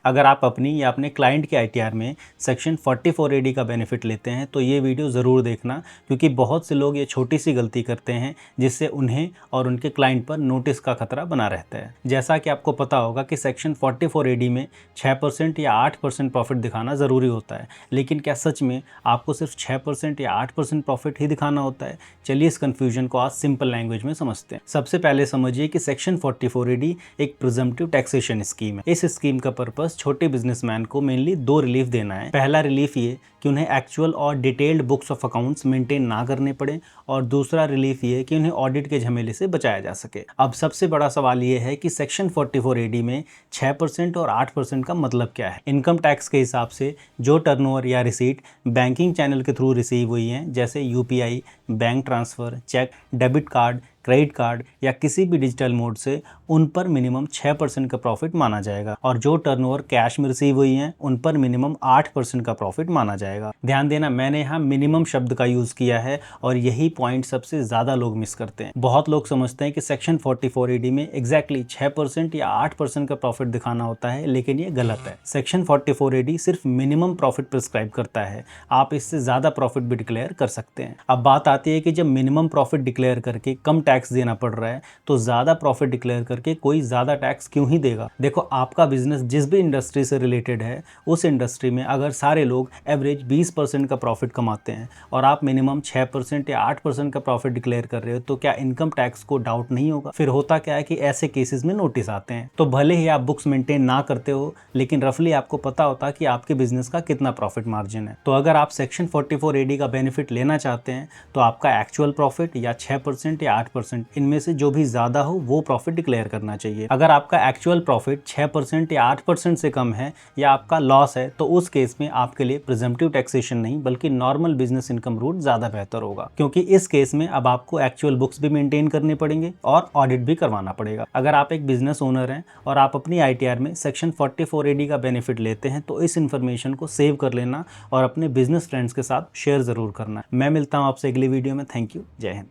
अगर आप अपनी या अपने क्लाइंट के आईटीआर में सेक्शन 44AD का बेनिफिट लेते हैं तो ये वीडियो ज़रूर देखना, क्योंकि बहुत से लोग ये छोटी सी गलती करते हैं जिससे उन्हें और उनके क्लाइंट पर नोटिस का खतरा बना रहता है। जैसा कि आपको पता होगा कि सेक्शन 44AD में 6% या 8% प्रॉफिट दिखाना ज़रूरी होता है, लेकिन क्या सच में आपको सिर्फ 6% या 8% प्रॉफिट ही दिखाना होता है? चलिए इस कन्फ्यूजन को आज सिंपल लैंग्वेज में समझते हैं। सबसे पहले समझिए कि सेक्शन 44AD एक प्रिजम्पटिव टैक्सेशन स्कीम है। इस स्कीम का पर्पस छोटे बिजनेसमैन को मेनली दो रिलीफ देना है। पहला रिलीफ ये कि उन्हें एक्चुअल और detailed books of accounts maintain ना करने पड़े, और दूसरा रिलीफ ये कि उन्हें ऑडिट के झमेले से बचाया जा सके। अब सबसे बड़ा सवाल ये है कि सेक्शन 44AD में 6% और 8% का मतलब क्या है? इनकम टैक्स के हिसाब से जो टर्नओवर या रिसीट बैंकिंग चैनल के थ्रू रिसीव हुई हैं, जैसे UPI, bank transfer, cheque, debit card, credit card या किसी भी डिजिटल मोड से, उन पर मिनिमम 6% का प्रॉफिट माना जाएगा। और जो टर्नओवर कैश में रिसीव हुई हैं उन पर मिनिमम 8% का प्रॉफिट माना जाएगा। ध्यान देना, मैंने यहाँ मिनिमम शब्द का यूज़ किया है और यही पॉइंट सबसे ज़्यादा लोग मिस करते हैं। बहुत लोग समझते हैं कि सेक्शन 44AD में एग्जैक्टली 6% या 8% का प्रॉफिट दिखाना होता है, लेकिन ये गलत है। सेक्शन 44AD सिर्फ मिनिमम प्रॉफिट प्रिस्क्राइब करता है, आप इससे ज़्यादा प्रॉफिट भी डिक्लेयर कर सकते हैं। अब बात आती है कि जब मिनिमम प्रॉफिट डिक्लेयर करके कम टैक्स देना पड़ रहा है तो ज़्यादा प्रॉफिट डिक्लेयर करके कोई ज़्यादा टैक्स क्यों ही देगा? देखो, आपका बिजनेस जिस भी इंडस्ट्री से रिलेटेड है, उस इंडस्ट्री में अगर सारे लोग एवरेज 20% का प्रॉफिट कमाते हैं और आप मिनिमम 6% या 8% का प्रॉफिट डिक्लेयर कर रहे हो, तो क्या इनकम टैक्स को डाउट नहीं होगा? फिर होता क्या है कि ऐसे केसेस में नोटिस आते हैं। तो भले ही आप बुक्स मेंटेन ना करते हो, लेकिन रफली आपको पता होता कि आपके बिजनेस का कितना प्रॉफिट मार्जिन है। तो अगर आप सेक्शन 44AD का बेनिफिट लेना चाहते हैं तो आपका एक्चुअल प्रॉफिट या 6% या 8%, इनमें से जो भी ज़्यादा हो वो प्रॉफिट डिक्लेयर करना चाहिए। अगर आपका एक्चुअल प्रॉफिट 6% या 8% से कम है या आपका लॉस है, तो उस केस में आपके लिए प्रिजम्पटिव टैक्सेशन नहीं बल्कि नॉर्मल बिजनेस इनकम रूट ज़्यादा बेहतर होगा, क्योंकि इस केस में अब आपको एक्चुअल बुक्स भी मेंटेन करने पड़ेंगे और ऑडिट भी करवाना पड़ेगा। अगर आप एक बिजनेस ओनर हैं और आप अपनी आईटीआर में सेक्शन 44AD का बेनिफिट लेते हैं तो इस इन्फॉर्मेशन को सेव कर लेना और अपने बिजनेस फ्रेंड्स के साथ शेयर ज़रूर करना। मैं मिलता हूँ आपसे अगली वीडियो में। Thank you. जय हिंद।